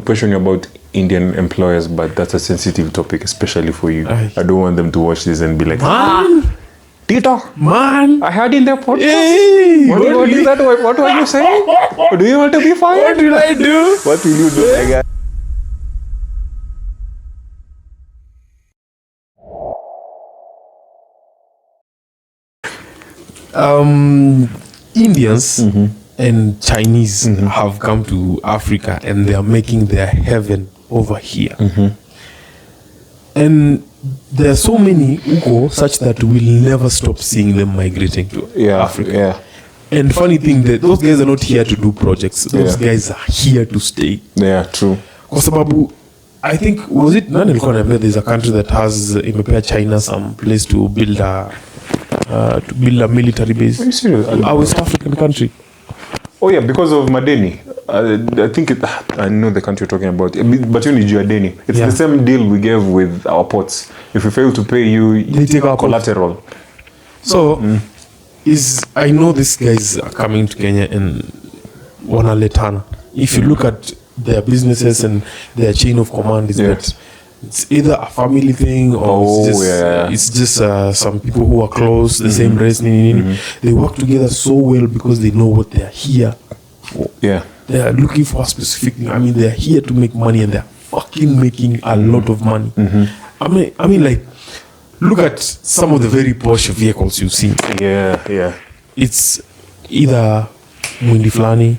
Question about Indian employers, but that's a sensitive topic, especially for you. I don't want them to watch this and be like, Tito, man, I heard in their podcast. Hey, what were you saying? Do you want to be fired? What will I do? What will you do, my guy? Indians and Chinese have come to Africa and they are making their heaven over here. And there are so many Ugo such that we'll never stop seeing them migrating to Africa. Yeah. And funny thing that those guys are not here to do projects. Those guys are here to stay. Yeah, true. Kwa sababu I think there's a country that has imepea China some place to build a military base. Are you serious? Our West African country. Oh yeah, because of Madeni. I think I know the country you're talking about. But you need Deni. It's the same deal we gave with our ports. If we fail to pay you, they take our collateral. So I know these guys are coming to Kenya and wanaletana. If you look at their businesses and their chain of command, is that it's either a family thing or it's just some people who are close, the same race. They work together so well because they know what they are here. Yeah. They are looking for a specific thing. I mean, they are here to make money and they are fucking making a lot of money. I mean, like, look at some of the very posh vehicles you see. Yeah. It's either Mwindi Flani.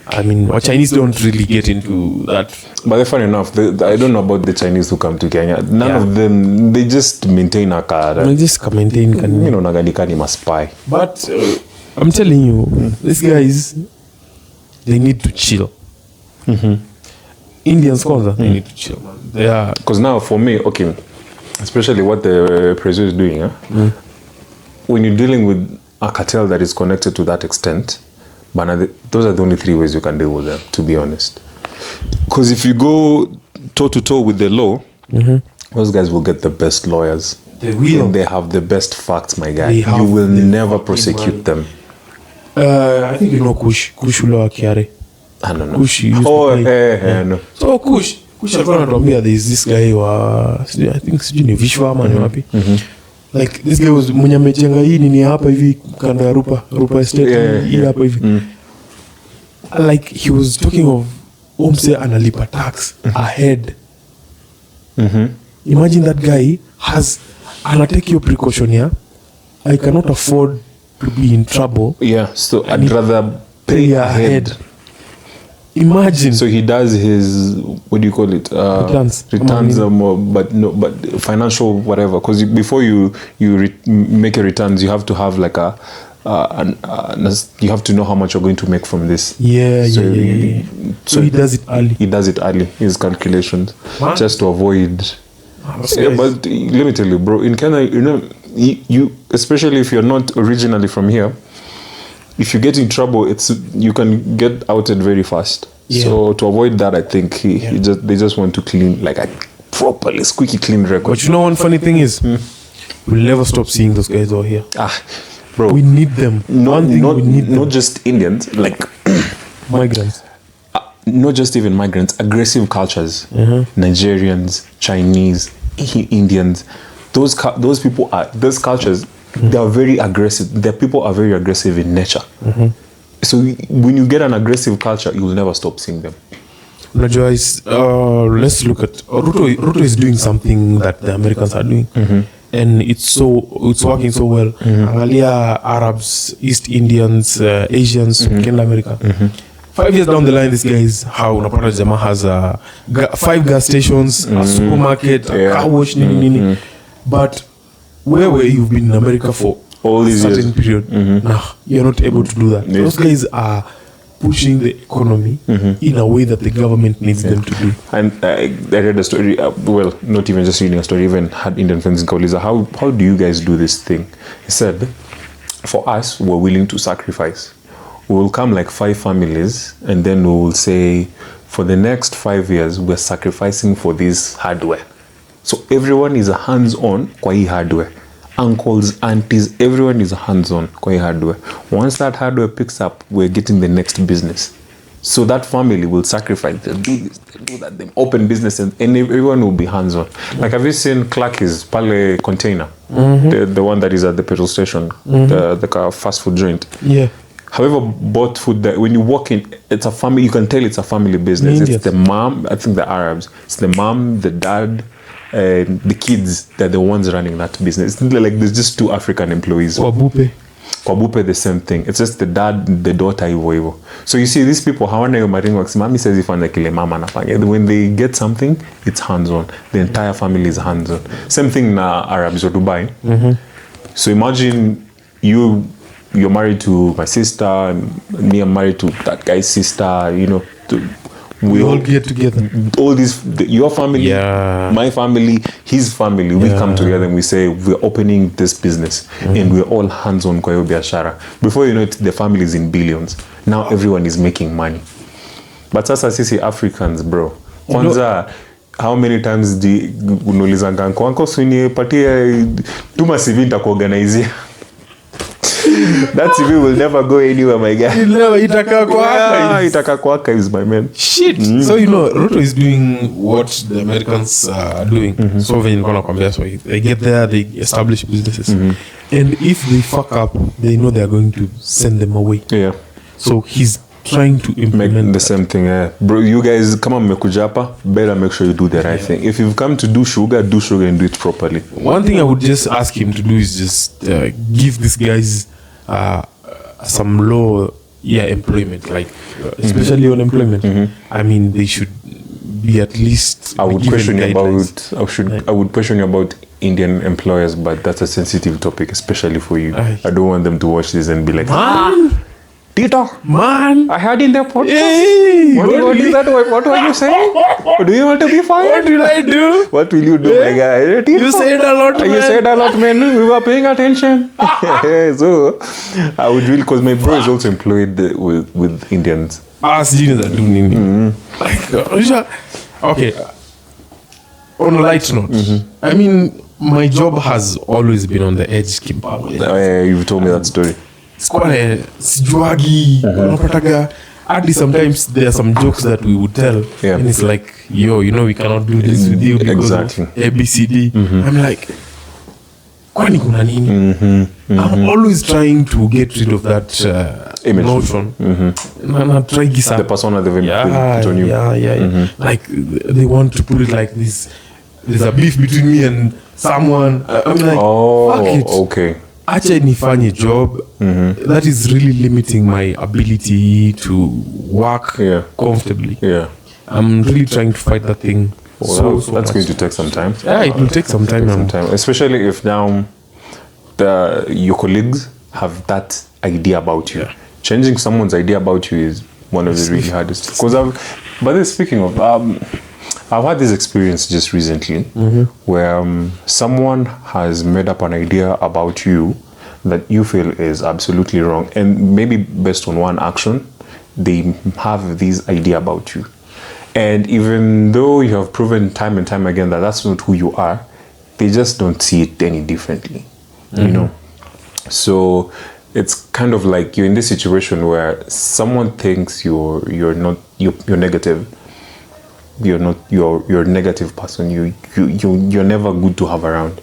I mean, Chinese don't really get into that. But funny enough, I don't know about the Chinese who come to Kenya. None of them, they just maintain a car. They just maintain. Nagadikani must spy. But I'm telling you, these guys, they need to chill. Indians, they need to chill. They are. Because now for me, okay, especially what the president is doing, when you're dealing with a cartel that is connected to that extent, but those are the only three ways you can deal with them, to be honest. Because if you go toe-to-toe with the law, those guys will get the best lawyers. They will. And they have the best facts, my guy. You will never prosecute them. I think you know Kush Ulo Akiare. I don't know. Kush no. So Kush alikuwa anatuambia there is this guy I think sijui ni Vishwama ni wapi. Like this guy was mwenye amejenga hii nini hapa hivi kanda ya Rupa Estate hii hapa hivi. Like he was talking of Omse analipa tax ahead. Imagine that guy take your precaution here. I cannot afford to be in trouble. Yeah, so I'd rather pay ahead. Imagine. So he does his, what do you call it? Returns, but financial whatever. Because before you make your returns, you have to have like you have to know how much you're going to make from this. So he does it early. His calculations, just to avoid. But let me tell you, bro, in Kenya, you especially if you're not originally from here, if you get in trouble, you can get outed very fast. So to avoid that, I think they just want to clean like a properly squeaky clean record. But you know one funny thing is, we'll never stop seeing those guys over here. Bro, we need them. We need them. Not just Indians, like migrants. Not just even migrants, aggressive cultures. Nigerians, Chinese, Indians. Those cultures. They are very aggressive. Their people are very aggressive in nature. So when you get an aggressive culture, you will never stop seeing them. Let's look at Ruto is doing something that the Americans are doing, and it's working so well. Angalia Arabs, East Indians, Asians, Kenya, America. 5 years down the line, this guy is how unapata jamaa has 5 gas stations, a supermarket, a car wash, but where you've been in America for all these a certain period, you're not able to do that. Those guys are pushing the economy in a way that the government needs them to do. And I read a story, well, not even just reading a story, even had Indian friends in Kauliza, how do you guys do this thing? He said, for us, we're willing to sacrifice. We will come like 5 families, and then we will say, for the next 5 years, we're sacrificing for this hardware. So everyone is hands-on kwa hii hardware. Uncles, aunties, everyone is hands-on kwa hii hardware. Once that hardware picks up, we're getting the next business. So that family will sacrifice. They'll do this, they'll do that. They open business and everyone will be hands-on. Like, have you seen Clarky's Pale Container? The one that is at the petrol station, the fast food joint. Yeah. However, bought food that when you walk in, it's a family. You can tell it's a family business. It's the mom. I think the Arabs. It's the mom, the dad, and the kids. They're the ones running that business. It's not like there's just 2 African employees. Kwa Bupe, the same thing. It's just the dad, the daughter, hivyo. So you see, these people, hawana yo maringo waksimami says ifanya kile mama anafanya. When they get something, it's hands-on. The entire family is hands-on. Same thing na Arabs or Dubai. So imagine you're married to my sister, and me, I'm married to that guy's sister, you know. We all get together. All these, your family, my family, his family, we come together and we say, we're opening this business and we're all hands-on kwa hiyo biashara. Before you know it, the family is in billions. Now everyone is making money. But sasa sisi Africans, bro. Kwanza, how many times unaulizanga anko sunipatie tuma CV nitakuorganizia. That CV will never go anywhere, my guy. Itaka kwa archives, my man. Shit. So you know, Ruto is doing what the Americans are doing. So when they get there, they establish businesses, and if they fuck up, they know they are going to send them away. Yeah. So he's trying to implement the same thing. Bro, you guys come on Mekujapa, better make sure you do the right thing. If you've come to do sugar and do it properly. One thing I would just ask him to do is just give these guys some low employment, like especially unemployment. I mean, they should be at least. I would question you about Indian employers, but that's a sensitive topic, especially for you. I don't want them to watch this and be like, Tito, man, I heard in the podcast. Hey, what were you saying? Do you want to be fired? What will I do? What will you do, my guy? Tito, you said a lot, man. You said a lot, man. We were paying attention. So, I would really, because my bro is also employed with Indians. Okay. On a light note, I mean, my job has always been on the edge. You've told me that story. Sijuagi, unapataga. At least sometimes there are some jokes that we would tell, and it's like, yo, you know, we cannot do this with you because of ABCD. I'm like, kwani kuna nini? I'm always trying to get rid of that notion. The persona they've put on you. Like, they want to put it like this. There's a beef between me and someone. I'm like, fuck it. Okay. Acha nifanye job. That is really limiting my ability to work comfortably. I'm really trying to fight that thing. So that's going to take some time. Yeah, it will take some time. Especially if now your colleagues have that idea about you. Changing someone's idea about you is one of the really hardest. But then speaking of, I've had this experience just recently where someone has made up an idea about you that you feel is absolutely wrong, and maybe based on one action, they have this idea about you. And even though you have proven time and time again that that's not who you are, they just don't see it any differently, you know? So it's kind of like you're in this situation where someone thinks you're negative. You're a negative person. You're never good to have around.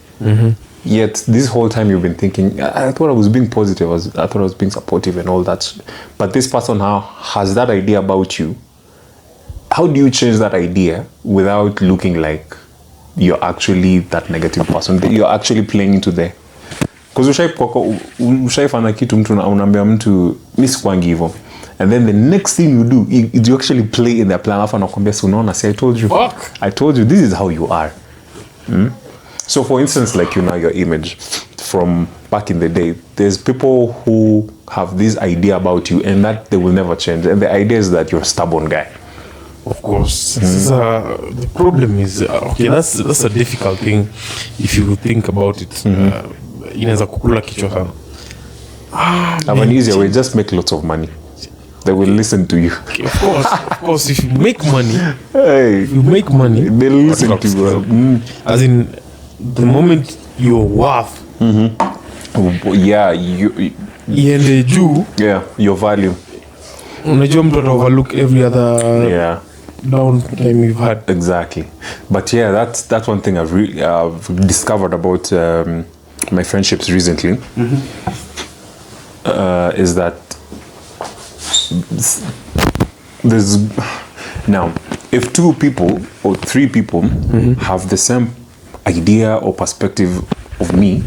Yet this whole time you've been thinking, I thought I was being positive. I thought I was being supportive and all that. But this person now has that idea about you. How do you change that idea without looking like you're actually that negative person? You're actually playing into there. Because ushaifanya kitu mtu unaambia mtu mimi sikwangi hivyo. And then the next thing you do, you actually play in their plan. Afa nakwambia si unaona, see, I told you this is how you are. So for instance, like, you know, your image from back in the day, there's people who have this idea about you and that they will never change. And the idea is that you're a stubborn guy. Of course. The problem is, okay, that's a difficult thing if you think about it. Inaweza kukula kichwa sana. Have an easier way, just make lots of money. They will listen to you. Of course, if you make money, they'll listen to you. As in, the moment you're worth, your value. Unajua mtu ata overlook every other downtime you've had. Exactly. But yeah, that's one thing I've discovered about my friendships recently. Is that there's now, if 2 people or 3 people have the same idea or perspective of me,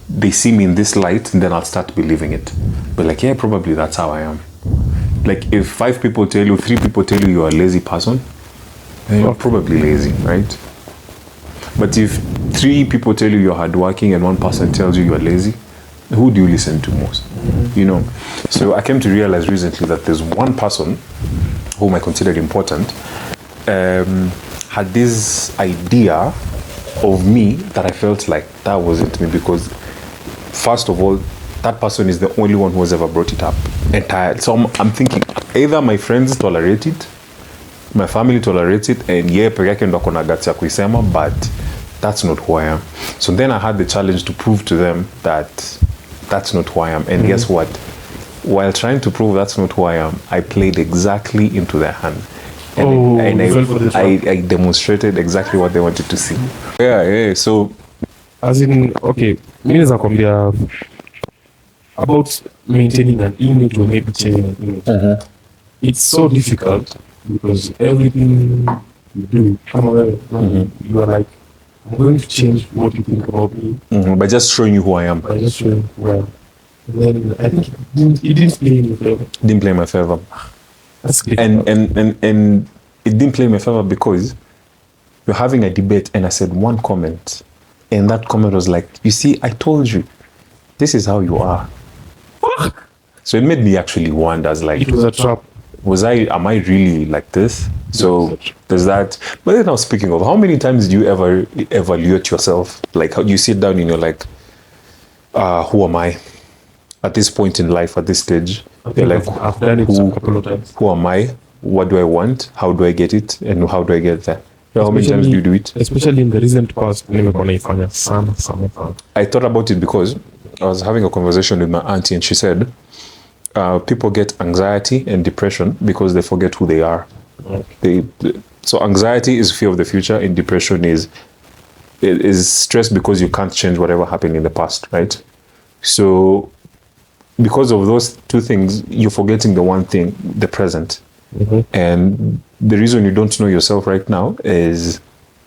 they see me in this light, and then I'll start believing it. But like, yeah, probably that's how I am. Like, if 5 people tell you, 3 people tell you you're a lazy person, then you're probably lazy, right? But if 3 people tell you you're hardworking and 1 person tells you you're lazy, who do you listen to most? You know? So I came to realize recently that there's 1 person whom I considered important, had this idea of me that I felt like that wasn't me, because first of all, that person is the only one who has ever brought it up entire. So I'm thinking either my friends tolerate it, my family tolerates it, and yeah, peke yake ndo akona guts ya kuisema, but that's not who I am. So then I had the challenge to prove to them that that's not who I am. And guess what? While trying to prove that's not who I am, I played exactly into their hand. And I demonstrated exactly what they wanted to see. Yeah. So, as in, okay, mimi naweza kwambia about maintaining an image or maybe changing an image. It's so difficult because everything you do, you are like, I'm going to change what you think about me. By just showing you who I am. By just showing who I am. And then I think it didn't play in your favor. Didn't play in my favor. That's good. And it didn't play in my favor because we're having a debate and I said one comment. And that comment was like, you see, I told you, this is how you are. So it made me actually wonder, like, it was a trap. Am I really like this? So there's that. But then now, speaking of, how many times do you ever evaluate yourself? Like, how you sit down and you're like, who am I at this point in life, at this stage? You're like, I've done it a couple of times. Who am I? What do I want? How do I get it? And how do I get there? How many times do you do it? Especially in the recent past, I thought about it because I was having a conversation with my auntie and she said, people get anxiety and depression because they forget who they are. So anxiety is fear of the future, and depression is stress because you can't change whatever happened in the past, right? So because of those 2 things, you're forgetting the one thing, the present. And the reason you don't know yourself right now is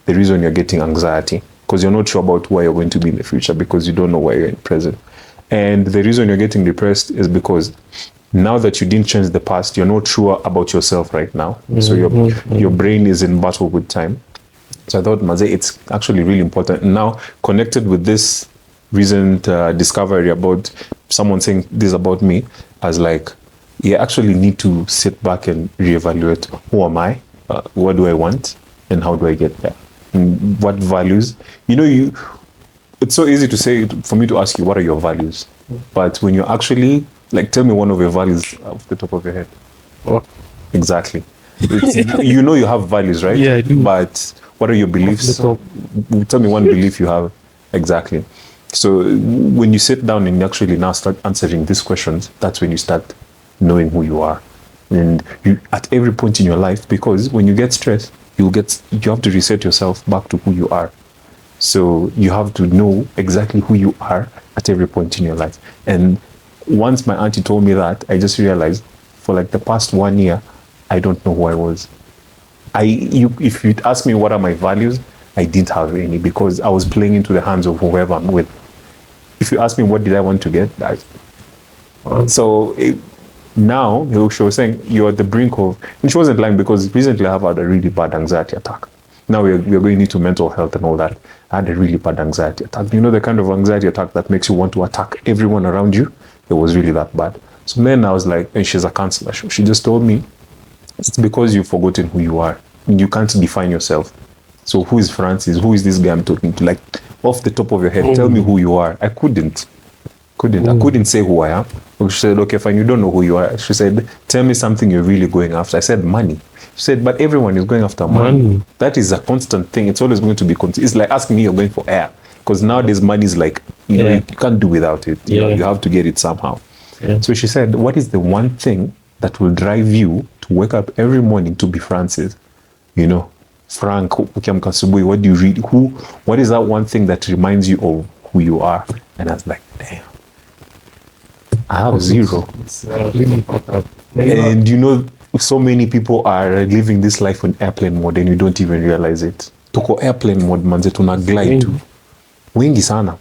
the reason you're getting anxiety, because you're not sure about where you're going to be in the future because you don't know where you're in present. And the reason you're getting depressed is because now that you didn't change the past, you're not sure about yourself right now. So your brain is in battle with time. So I thought, Maze, it's actually really important. And now, connected with this recent discovery about someone saying this about me, as like, you actually need to sit back and reevaluate, who am I, what do I want, and how do I get there, and what values. It's so easy to say, for me to ask you, what are your values? But when you actually, like, tell me one of your values off the top of your head. What? Exactly. You have values, right? Yeah, I do. But what are your beliefs? Tell me one belief you have. Exactly. So when you sit down and you actually now start answering these questions, that's when you start knowing who you are. And you, at every point in your life, because when you get stressed, you have to reset yourself back to who you are. So you have to know exactly who you are at every point in your life. And once my auntie told me that, I just realized for like the past 1 year, I don't know who I was. If you'd ask me what are my values, I didn't have any because I was playing into the hands of whoever I'm with. If you ask me what did I want to get, now she was saying you're at the brink of, and she wasn't lying because recently I have had a really bad anxiety attack. Now we're going into mental health and all that. I had a really bad anxiety attack. You know the kind of anxiety attack that makes you want to attack everyone around you? It was really that bad. So then I was like, and she's a counselor. She just told me, it's because you've forgotten who you are. You can't define yourself. So who is Francis? Who is this guy I'm talking to? Like, off the top of your head, tell me who you are. I couldn't. I couldn't say who I am. She said, okay, fine, you don't know who you are. She said, tell me something you're really going after. I said, money. She said, but everyone is going after money. That is a constant thing. It's always going to be constant. It's like asking me, you're going for air. Because nowadays money is like, you can't do without it. You have to get it somehow. Yeah. So she said, what is the one thing that will drive you to wake up every morning to be Francis. You know, Frank, ukiamka asubuhi, what do you read? What is that one thing that reminds you of who you are? And I was like, damn, I have zero. It's really fucked up. And you know, so many people are living this life on airplane mode and you don't even realize it. Tuko airplane mode, manze, tuna glide tu. Wengi sana.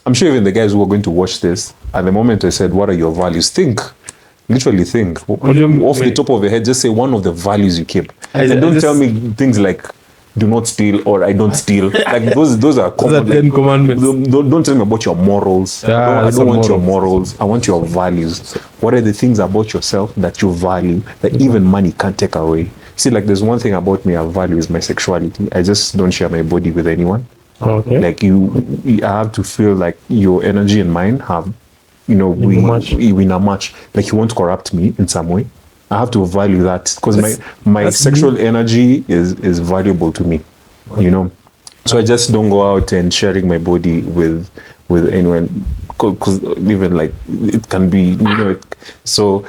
I'm sure even the guys who are going to watch this, at the moment I said, what are your values? Literally think. Off the top of your head, just say one of the values you keep. And don't tell me things like, do not steal or I don't steal. Like those are common. Those are 10 commandments. Don't tell me about your morals. I don't want your morals. I want your values. What are the things about yourself that you value that even money can't take away? See, like there's one thing about me I value is my sexuality. I just don't share my body with anyone. Okay. Like I have to feel like your energy and mine have, you know, we not much. Like you won't corrupt me in some way. I have to value that because my sexual energy is valuable to me, you know. So I just don't go out and sharing my body with anyone, because even like it can be, you know. So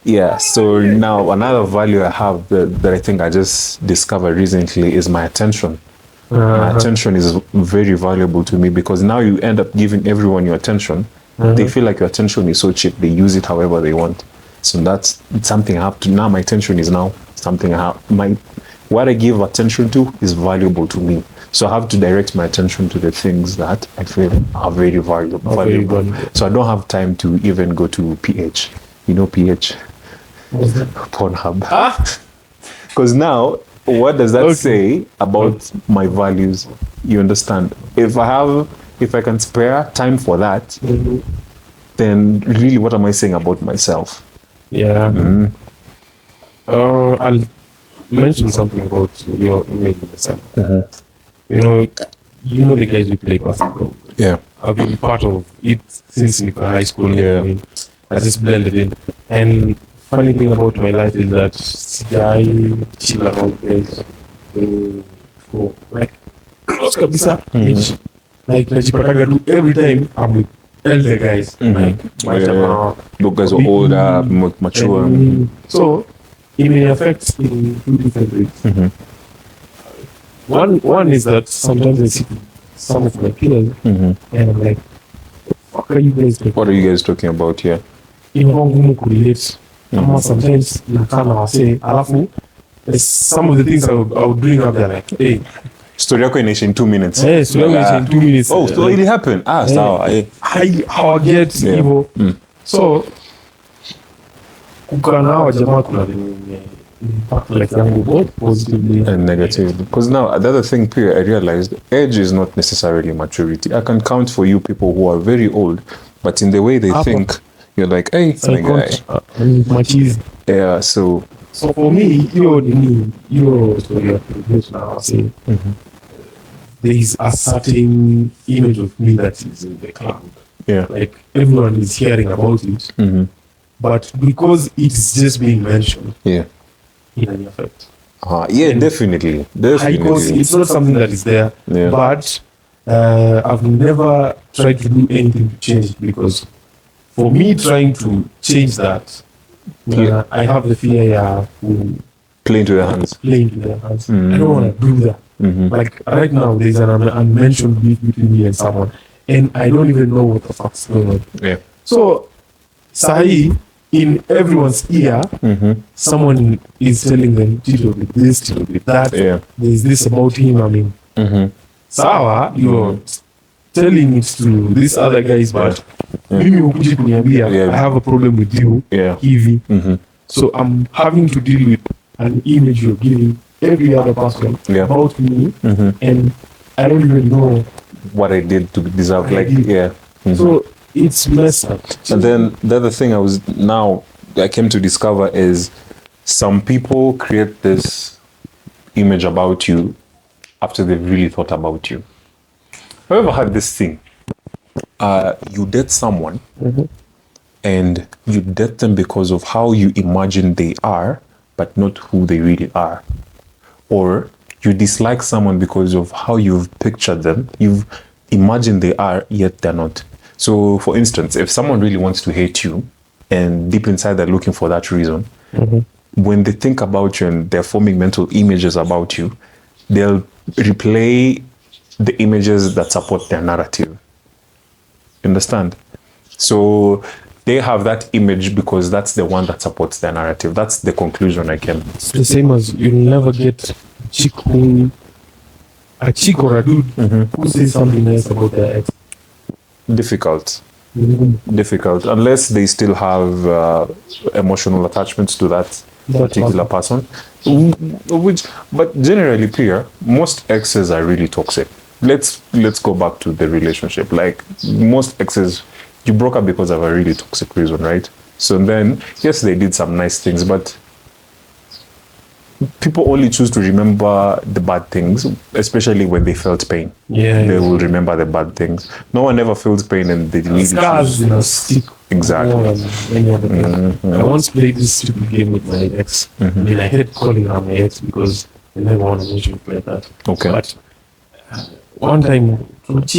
yeah. So now another value I have that I think I just discovered recently is my attention. My attention is very valuable to me because now you end up giving everyone your attention. They feel like your attention is so cheap. They use it however they want. So that's something I have to, now my attention is now something I have, what I give attention to is valuable to me. So I have to direct my attention to the things that I feel are very valuable. So I don't have time to even go to PH. You know PH? Pornhub. Because now, what does that say about my values? You understand? If I can spare time for that, then really what am I saying about myself? Yeah. I'll mention something about your image of yourself. You know the guys who play basketball. Yeah. I've been part of it since high school. Yeah. I mean, I just blended in. And funny thing about my life is that I chill around guys for like close kabisa age. Like najipataga tu every time I'm with elder guys. Like those guys are older, more mature. So it may affect in two different ways. One is that sometimes I see some of my peers and I'm like, what are you guys doing? What are you guys talking about here? Inakuwa ngumu kurelate. Ama sometimes nakaa na wasee alafu some of the things I would bring up there like, hey, story yako inaisha in 2 minutes. Hey, story yako inaisha in 2 minutes. Oh, so it happened. Sawa. How I get hivyo. So kukaa nao jamaa kuna impact like yangu both positively and negatively. Because now the other thing Pierre, I realized age is not necessarily maturity. I can count for you people who are very old, but in the way they think, you're like, hey, my guy. Much easy. Yeah, so for me, your story of now say there is a certain image of me that is in the cloud. Yeah. Like everyone is hearing about it. But because it's just being mentioned, yeah, it can affect. Yeah, definitely. Because it's not something that is there. Yeah. But I've never tried to do anything to change it because for me trying to change that, I have the fear to play into their hands. I don't want to do that. Like right now, there's an unmentioned beef between me and someone, and I don't even know what the fuck's going on. Yeah. So, Sahi, in everyone's ear, someone is telling them, Tito did this, Tito did that. Yeah. There's this about him. I mean, Sawa, you're telling it to these other guys, but mimi ukuji kuniambia, I have a problem with you, hivi. So I'm having to deal with an image you're giving every other person about me, and I don't even know what I did to deserve. So it's messed up. And then the other thing I came to discover is some people create this image about you after they've really thought about you. Have you ever had this thing? You date someone and you date them because of how you imagine they are, but not who they really are. Or you dislike someone because of how you've pictured them. You've imagined they are, yet they're not. So, for instance, if someone really wants to hate you, and deep inside they're looking for that reason. When they think about you and they're forming mental images about you, they'll replay the images that support their narrative. Understand? So they have that image because that's the one that supports their narrative. That's the conclusion I can. It's the same as you'll never get a chick or a dude who says something nice about their ex. Difficult. Difficult. Unless they still have emotional attachments to that particular person. But generally, Pierre, most exes are really toxic. Let's go back to the relationship. Like most exes, you broke up because of a really toxic reason, right? So then, yes, they did some nice things, but people only choose to remember the bad things, especially when they felt pain. They will remember the bad things. No one ever feels pain and they really scars in a stick. Exactly. I once played this stupid game with my ex. I mean, I hated calling her my ex because I never want to mention like that. Okay. But one time, and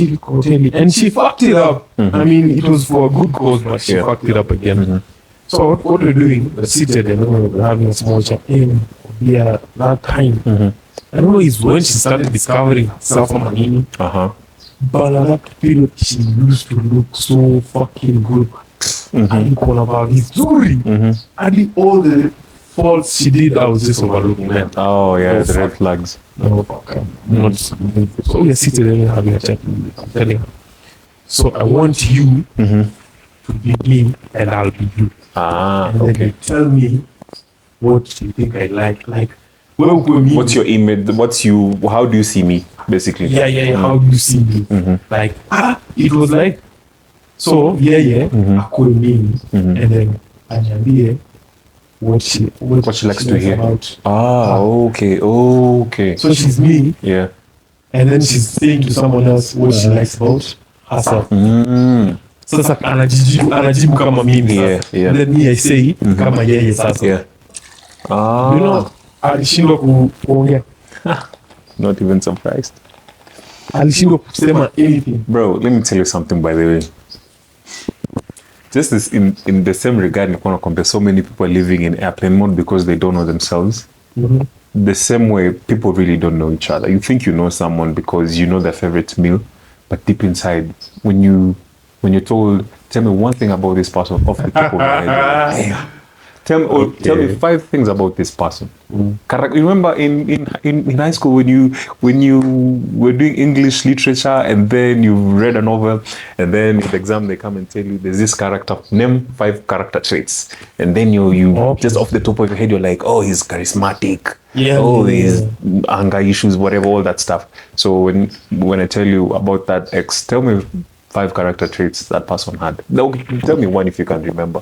she fucked it up. I mean, it was for a good cause, but she fucked it up again. So what we're doing, we're seated and we're having a small chat. Yeah, that time. I don't know, it's when she started discovering herself on Manini. But at that period, she used to look so fucking good. I didn't call about his story. I did all the faults she did, I was just overlooking them. Oh, yeah, the red flags. No, fuck. Not. So we are seated and having a chat. I'm telling her. So I want you to be me and I'll be you. And then you tell me what you think I like. Like, what's your image? How do you see me, basically? Yeah. How do you see me? Like, it was like, so, I could mean. And then Anyambie, what she likes to hear. About okay. So she's me. Yeah. And then she's saying to someone else what she likes about herself. Sasa anajibu kama mimi. Yeah. Then me I say kama yeye sasa. Yeah. You know, alishindwa kuongea. Not even surprised. Alishindwa kusema anything. Bro, let me tell you something, by the way. Just this, in the same regard, you want to compare so many people living in airplane mode because they don't know themselves. The same way people really don't know each other. You think you know someone because you know their favorite meal, but deep inside, when you're told, tell me one thing about this person, of the people behind you. Tell me 5 things about this person. You remember in high school when you were doing English literature and then you read a novel and then in the exam they come and tell you there's this character, name 5 character traits, and then you just off the top of your head you're like, oh, he's charismatic, he's anger issues, whatever, all that stuff. So when I tell you about that ex, tell me 5 character traits that person had. Tell me one if you can remember.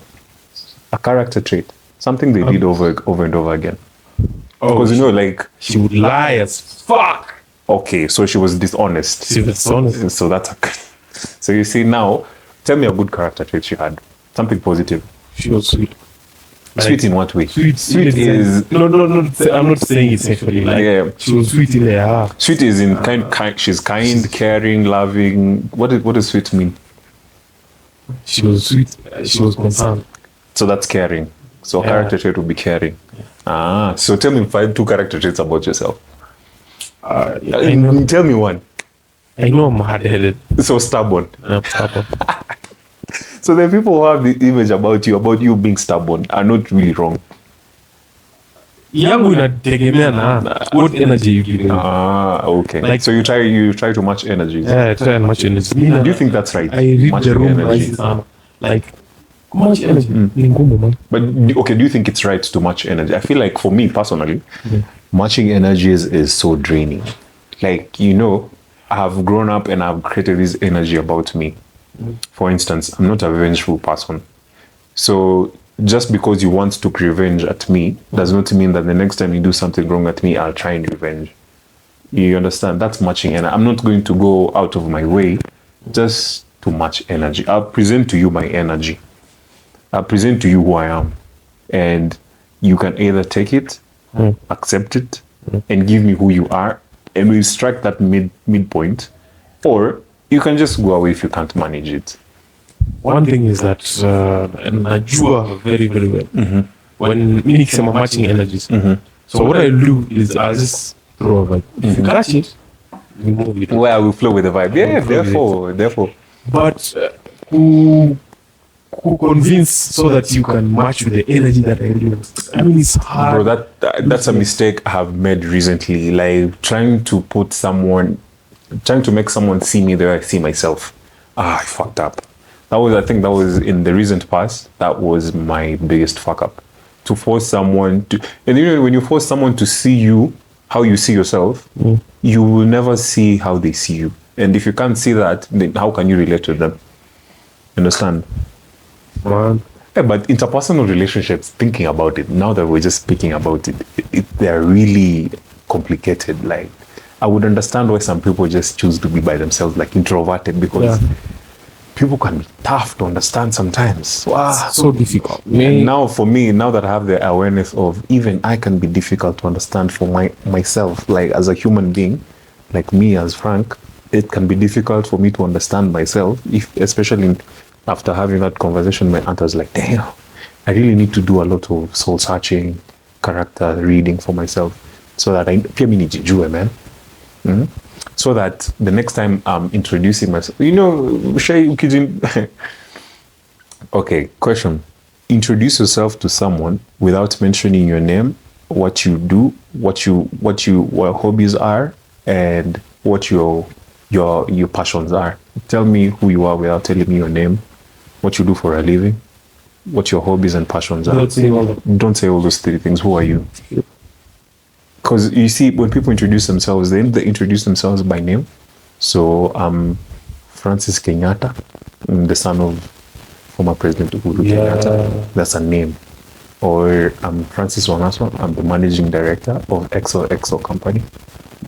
A character trait, something they did over and over again. Because like she would lie as fuck. Okay, so she was dishonest. She was dishonest. So so you see now, tell me a good character trait she had. Something positive. She was sweet. Sweet in what way? Sweet is no. I'm not saying it sexually. Like she was sweet in the heart. Sweet is in kind. She's kind, caring, loving. What does sweet mean? She was sweet. She was concerned. So that's caring. So character trait would be caring. So tell me 2 character traits about yourself. Tell me one. I know I'm hard-headed. So stubborn. I'm stubborn. So the people who have the image about you being stubborn are not really wrong. Yangu inategemea na what energy you give. Okay. Like, so you try to match energies. Yeah, try and match energies. Do you think that's right? I read the room like much energy. But okay, do you think it's right to match energy? I feel like for me personally, matching energies is so draining. Like, I have grown up and I've created this energy about me. For instance, I'm not a vengeful person. So just because you want to take revenge at me does not mean that the next time you do something wrong at me, I'll try and revenge. You understand? That's matching, and I'm not going to go out of my way just to match energy. I'll present to you my energy. I'll present to you who I am. And you can either take it, accept it, and give me who you are, and we'll strike that midpoint, or you can just go away if you can't manage it. one thing is that najua very very well when me nikisema matching energies. So what I do is I just throw a vibe. If you catch it, you move with it. Well, we flow with the vibe. Yeah, therefore. But who convince so that you can match with the energy that I really want. I mean, it's hard. Bro, that's a mistake I have made recently. Like trying to make someone see me the way I see myself. I fucked up. I think that was in the recent past. That was my biggest fuck up. To force someone to, and when you force someone to see you how you see yourself, you will never see how they see you. And if you can't see that, then how can you relate to them? Understand? Yeah, but interpersonal relationships, thinking about it, now that we're just speaking about it, they're really complicated. Like, I would understand why some people just choose to be by themselves, like introverted, because people can be tough to understand sometimes. Wow. So difficult. And now for me, now that I have the awareness of even I can be difficult to understand for myself, like as a human being, like me as Frank, it can be difficult for me to understand myself, especially after having that conversation, my aunt was like, damn, I really need to do a lot of soul searching, character reading for myself, so that pia mimi nijijue, man. So that the next time I'm introducing myself, okay, question. Introduce yourself to someone without mentioning your name, what you do, what hobbies are, and what your passions are. Tell me who you are without telling me your name, what you do for a living, what your hobbies and passions are. Don't say all those three things. Who are you? Because you see, when people introduce themselves, they introduce themselves by name. So I'm Francis Kenyatta, I'm the son of former President Uhuru Kenyatta. That's a name. Or I'm Francis Wanaswa, I'm the managing director of XOXO company.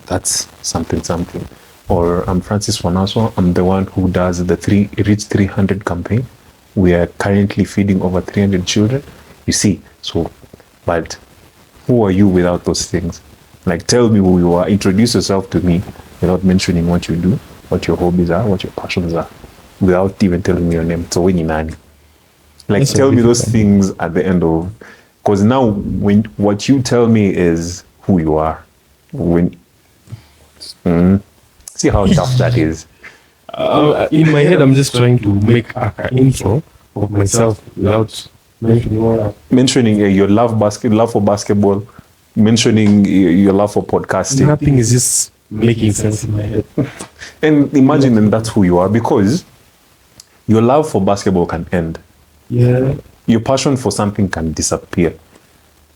That's something. Or I'm Francis Wanaswa, I'm the one who does the Reach 300 campaign. We are currently feeding over 300 children. You see, so, but who are you without those things? Like, tell me who you are. Introduce yourself to me without mentioning what you do, what your hobbies are, what your passions are, without even telling me your name. So when you nani, like, tell me those things at the end of, because now when what you tell me is who you are. See how tough that is. In my head, I'm just trying to make an intro of myself without mentioning your love for basketball, mentioning your love for podcasting. Nothing is just making sense in my head. And imagine then that's who you are, because your love for basketball can end. Yeah. Your passion for something can disappear.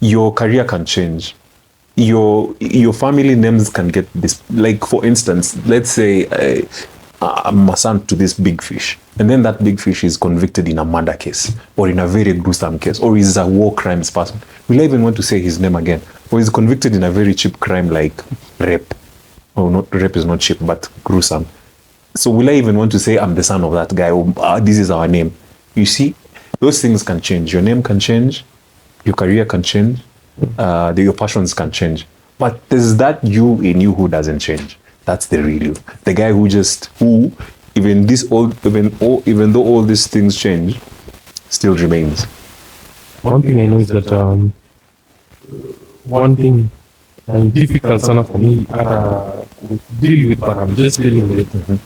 Your career can change. Your family names can get this. Like, for instance, let's say I'm a son to this big fish, and then that big fish is convicted in a murder case or in a very gruesome case, or is a war crimes person. Will I even want to say his name again? Or is convicted in a very cheap crime like rape? Oh, not rape is not cheap, but gruesome. So will I even want to say I'm the son of that guy? Or this is our name? You see, those things can change. Your name can change. Your career can change. Your passions can change. But there's that you in you who doesn't change. That's the real you. The guy who even though all these things change, still remains. One thing I know is that one thing difficult sana for me to deal with, but I'm just dealing with it,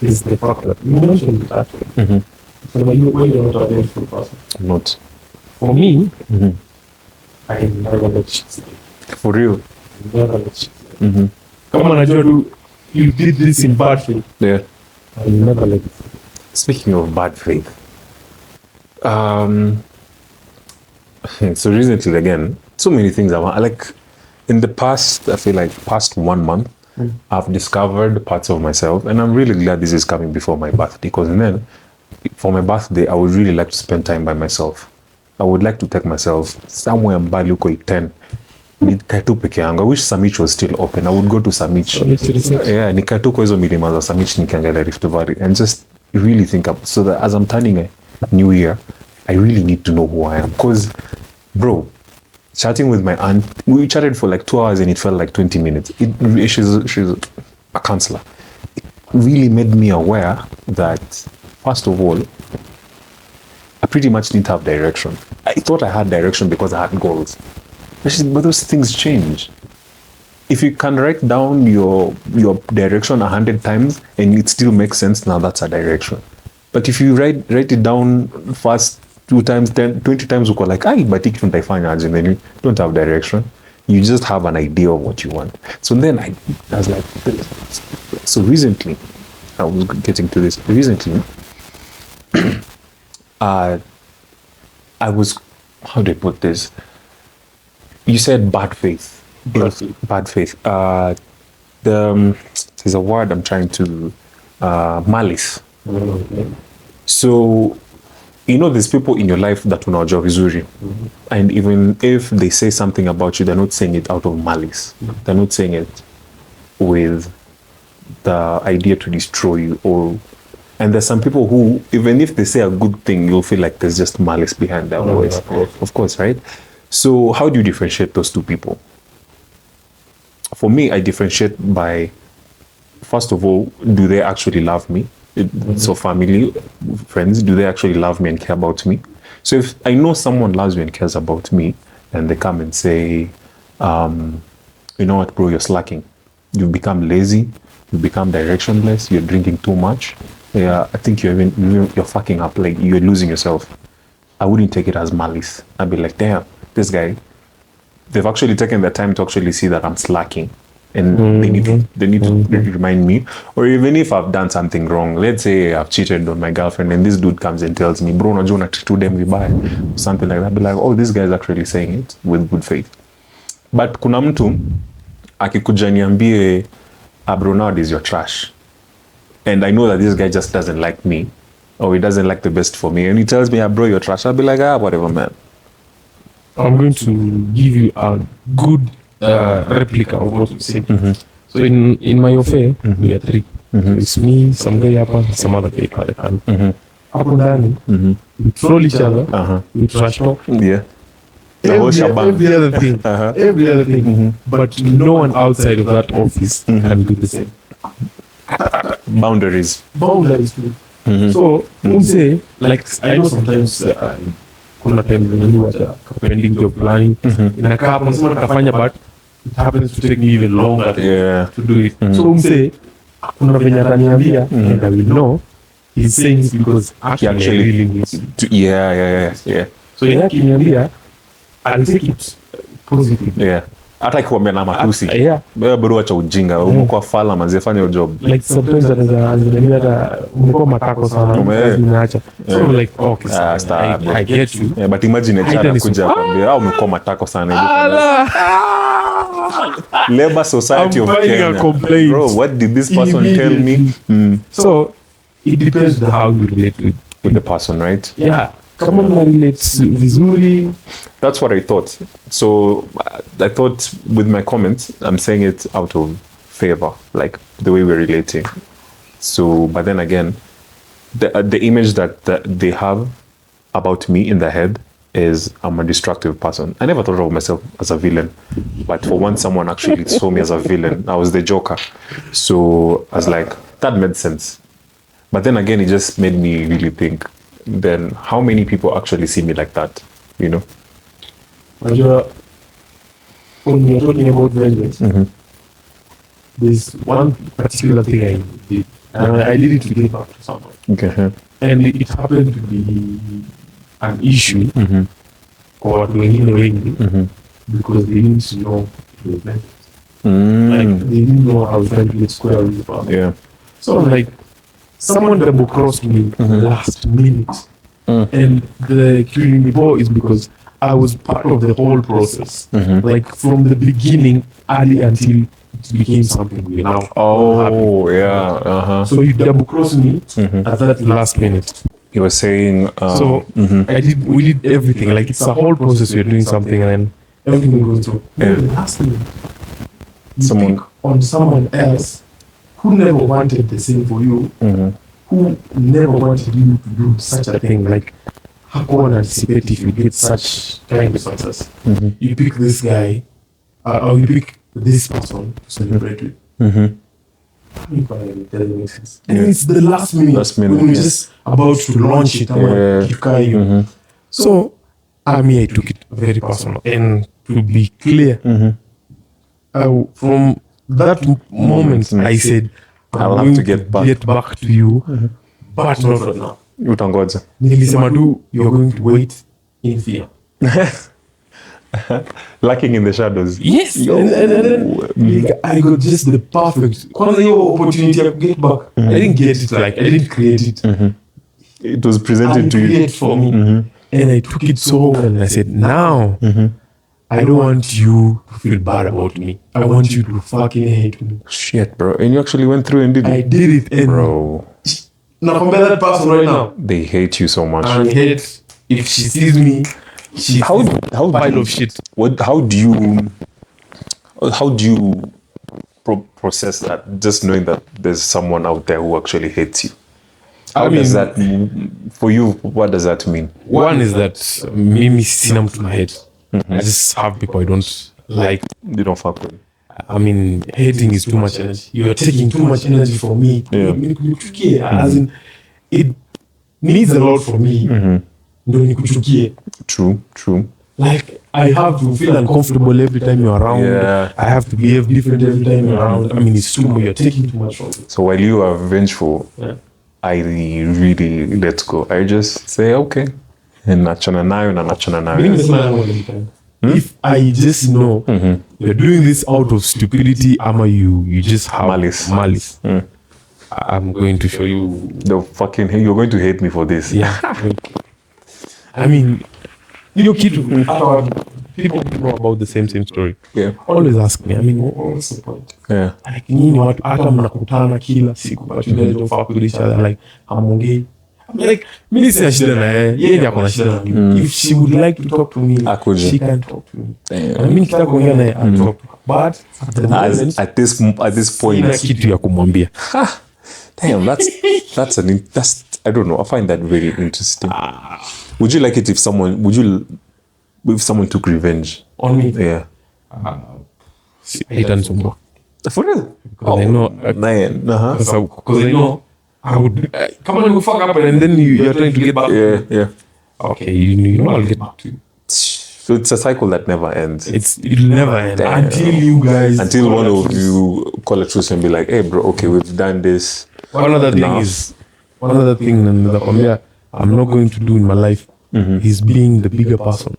is the fact that you mentioned that so when you're not a very full person. I'm not. For me, I never let shit slip. For real? Never let shit slip. Come on, you did this in bad faith. Yeah. I never let it slip. Speaking of bad faith, so recently again, so many things like in the past, I feel like past 1 month, I've discovered parts of myself, and I'm really glad this is coming before my birthday, because then for my birthday, I would really like to spend time by myself. I would like to take myself somewhere in Baluko 10. Nikae tu peke yangu. I wish Samich was still open. I would go to Samich. Yeah, nikae tu kwa hizo milima za Samich nikiangalia Rift Valley and just really think up, so that as I'm turning a new year, I really need to know who I am. Because, bro, chatting with my aunt, we chatted for like 2 hours and it felt like 20 minutes. She's a counselor. It really made me aware that, first of all, pretty much didn't have direction. I thought I had direction because I had goals. But those things change. If you can write down your direction 100 times and it still makes sense, now that's a direction. But if you write it down first 2 times, 10, 20 times, you go like, but it don't find and then you don't have direction. You just have an idea of what you want. So then I was like, so recently, I was getting to this. Recently, I was, how do I put this? You said bad faith. Bad faith. There's a word I'm trying to, malice. So, there's people in your life that unawajua vizuri. And even if they say something about you, they're not saying it out of malice. They're not saying it with the idea to destroy you. And there's some people who, even if they say a good thing, you'll feel like there's just malice behind their voice. Of course, right? So how do you differentiate those two people? For me, I differentiate by, first of all, do they actually love me? So family, friends, do they actually love me and care about me? So if I know someone loves me and cares about me, and they come and say, you know what, bro, you're slacking. You've become lazy. You've become directionless. You're drinking too much. Yeah, I think you're fucking up. Like, you're losing yourself. I wouldn't take it as malice. I'd be like, damn, this guy, they've actually taken the time to actually see that I'm slacking. And they need to remind me. Or even if I've done something wrong, let's say I've cheated on my girlfriend and this dude comes and tells me, bro, unajua unatreat them vibaya, or something like that. I'd be like, oh, this guy is actually saying it with good faith. But kuna mtu akikuja niambie, bro, nowadays you're trash. And I know that this guy just doesn't like me, or he doesn't like the best for me. And he tells me, bro, you're trash. I'll be like, whatever, man. I'm going to give you a good replica of what you said. So in my affair, we are 3. It's me, some guy hapa, some other guy at the can. Hapo ndani, we troll each other, we trash talk. Yeah. Every other thing. Every other thing. But no one outside of that office can do the same. Boundaries. So, say, like, I know sometimes kuna time when you are pending job planning, inakaa hapo nasema tutafanya, but it happens to take me even longer to do it. So say kuna venye ataniambia and I will know he's saying it because actually I really needs it. Yeah. So yeye akiniambia, I'll take it positive. Yeah. Hata ikikwambia na matusi. Yeah. Wewe bado acha ujinga, umekuwa fala manzi, fanya your job. Like sometimes ananiambia hata umekuwa matako sana, unaacha. So I'm like, okay, I get you. Yeah, but imagine HR kuja kwambia, umekuwa matako sana. Labor Society of Kenya. Bro, what did this person tell me? So it depends on how you relate with the person, right? Yeah. Kama relates vizuri. That's what I thought. So I thought with my comments, I'm saying it out of favor, like the way we're relating. So, but then again, the image that they have about me in their head is I'm a destructive person. I never thought of myself as a villain, but for once someone actually saw me as a villain. I was the Joker. So I was like, that made sense. But then again, it just made me really think, then how many people actually see me like that, you know? When you're talking about vengeance, there's one particular thing I did, and I did it to give back to someone. Okay. And it happened to be an issue for watu wengine wengi because they didn't know the vengeance. Like, they didn't know I was trying to get square with the problem. Yeah. So like, someone double crossed me last minute, and the killing me ball is because I was part of the whole process, like from the beginning, early until it became something we now. Oh yeah, So you double crossed me at that last minute. You were saying. We did everything. Like, it's a whole process. You're doing something and then everything goes through. And the last minute, you pick on someone else who never wanted the same for you, who never wanted you to do such a thing. Like, how can I anticipate if you get such kind of success? You pick this guy, or you pick this person to celebrate with. it doesn't make sense. And it's the last minute. Last minute, when we're yes. just about to launch it. So, I took it very personal. And to be clear, from that moment, I said, I'll have to get back to you, but not right now. Utangoja. Nilisema tu, you're going to wait in fear. Lacking in the shadows. Yes. And then like, I got just the perfect opportunity to get back. I didn't get it, like I didn't create it. It was presented to you. Create for me. And I took it so well and I said, now I don't want you to feel bad about me. I want you to fucking hate me. Shit, bro. And you actually went through and did it. I did it, and Bro, now compare that person right now. they hate you so much. And hate, if she sees me, she's How pile of shit. How do you process that? Just knowing that there's someone out there who actually hates you. How does that for you? What does that mean? One is that mimi sina mtu na hate. I just have people I don't like. You don't fuck with. I mean, hating is too much energy. You're taking too much energy from me. Yeah. As in, it needs a lot from me. Ndo nikuchukie. True. Like, I have to feel uncomfortable every time you're around. Yeah. I have to behave different every time you're around. I mean, it's too much. You're taking too much from me. So while you are vengeful, Yeah. I really let go. I just say okay, and nachana nayo na nachana Mimi nayo. nasema yangu every time. If I just know you're doing this out of stupidity, ama you just have malice. I'm going to show you. You're going to hate me for this. Yeah. I mean, hiyo kitu, people know about the same story. Yeah. Always ask me, I mean, what's the point? Yeah. Like, nyinyi watu hata mnakutana kila siku, but you guys don't fuck with each other, like, hamongei. Like, mimi sina shida na yeye ndiye akona shida na mimi. If she would like to talk to me, Akuje. she can talk to me. Na mimi nikitaka kuongea naye, I'll talk to her. But at the moment, At this point, sina kitu ya kumwambia. damn, that's I don't know. I find that very interesting. Would you like it if someone took revenge On me. Yeah. Haitanisumbua. For real? Because I know, because I know I would come on, fuck up, and then you're trying to get back. Yeah. Okay, you know I'll get back to you. So it's a cycle that never ends. It'll never end until you guys. Until one of you call a truce and be like, "Hey, bro, okay, we've done this." One other thing, I'm not going to do in my life is being the bigger person.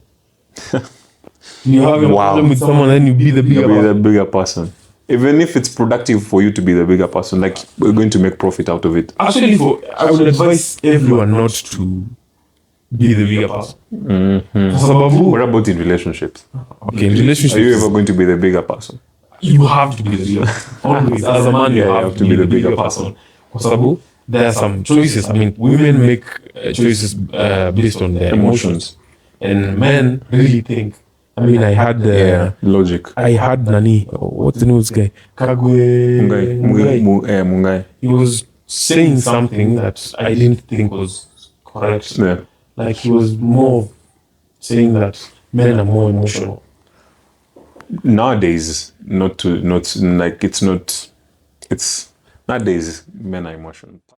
You have a problem with someone, then you be the bigger person. Even if it's productive for you to be the bigger person, like we're going to make profit out of it. Actually, I would advise everyone not to be the bigger person. What about in relationships? Okay, in relationships, Are you ever going to be the bigger person? You have to be the bigger person. Always, as a man, you have to be the bigger person. Because there are some choices. I mean, women make choices based on their emotions. And men really think. I mean, I had logic. I had Nani. What's the news guy? Mungai. He was saying something that I didn't think was correct. Yeah. Like he was more saying that men are more emotional. Nowadays, nowadays men are emotional.